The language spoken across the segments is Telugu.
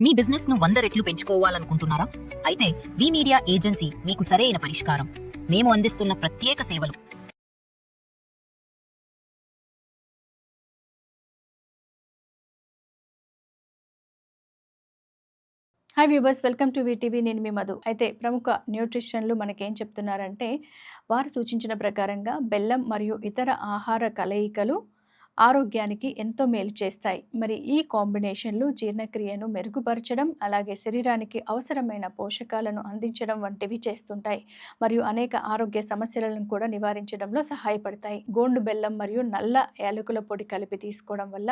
మీ బిజినెస్ ను 100 రెట్లు పెంచుకోవాలనుకుంటున్నారా? అయితే వి మీడియా ఏజెన్సీ మీకు సరైన పరిష్కారం. మేము అందిస్తున్న ప్రత్యేక సేవలు. Hi viewers, welcome to VTV. నేను మీ మధు. అయితే ప్రముఖ న్యూట్రిషన్లు మనకేం చెప్తున్నారంటే, వారు సూచించిన ప్రకారంగా బెల్లం మరియు ఇతర ఆహార కలయికలు ఆరోగ్యానికి ఎంతో మేలు చేస్తాయి. మరి ఈ కాంబినేషన్లు జీర్ణక్రియను మెరుగుపరచడం, అలాగే శరీరానికి అవసరమైన పోషకాలను అందించడం వంటివి చేస్తుంటాయి. మరియు అనేక ఆరోగ్య సమస్యలను కూడా నివారించడంలో సహాయపడతాయి. గోండు బెల్లం మరియు నల్ల యాలకుల పొడి కలిపి తీసుకోవడం వల్ల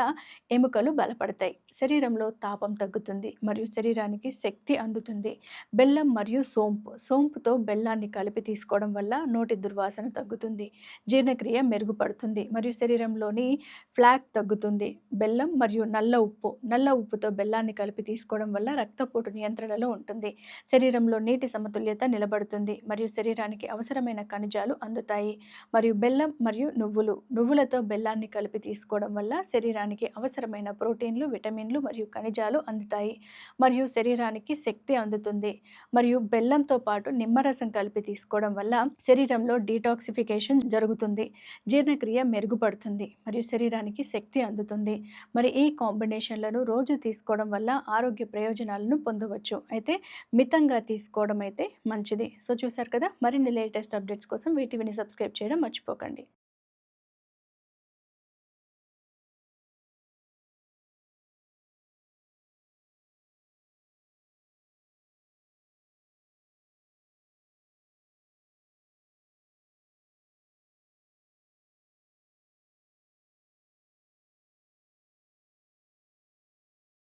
ఎముకలు బలపడతాయి, శరీరంలో తాపం తగ్గుతుంది మరియు శరీరానికి శక్తి అందుతుంది. బెల్లం మరియు సోంపుతో బెల్లాన్ని కలిపి తీసుకోవడం వల్ల నోటి దుర్వాసన తగ్గుతుంది, జీర్ణక్రియ మెరుగుపడుతుంది మరియు శరీరంలోని ఫ్లాక్ తగ్గుతుంది. బెల్లం మరియు నల్ల ఉప్పుతో బెల్లాన్ని కలిపి తీసుకోవడం వల్ల రక్తపోటు నియంత్రణలో ఉంటుంది, శరీరంలో నీటి సమతుల్యత నిలబడుతుంది మరియు శరీరానికి అవసరమైన ఖనిజాలు అందుతాయి. మరియు బెల్లం మరియు నువ్వులతో బెల్లాన్ని కలిపి తీసుకోవడం వల్ల శరీరానికి అవసరమైన ప్రోటీన్లు, విటమిన్లు మరియు ఖనిజాలు అందుతాయి మరియు శరీరానికి శక్తి అందుతుంది. మరియు బెల్లంతో పాటు నిమ్మరసం కలిపి తీసుకోవడం వల్ల శరీరంలో డీటాక్సిఫికేషన్ జరుగుతుంది, జీర్ణక్రియ మెరుగుపడుతుంది మరియు శరీరానికి శక్తి అందుతుంది. మరి ఈ కాంబినేషన్లను రోజు తీసుకోవడం వల్ల ఆరోగ్య ప్రయోజనాలను పొందవచ్చు. అయితే మితంగా తీసుకోవడం అయితే మంచిది. సో చూసారు కదా, మరిన్ని లేటెస్ట్ అప్డేట్స్ కోసం వీటీవీని సబ్స్క్రైబ్ చేయడం మర్చిపోకండి.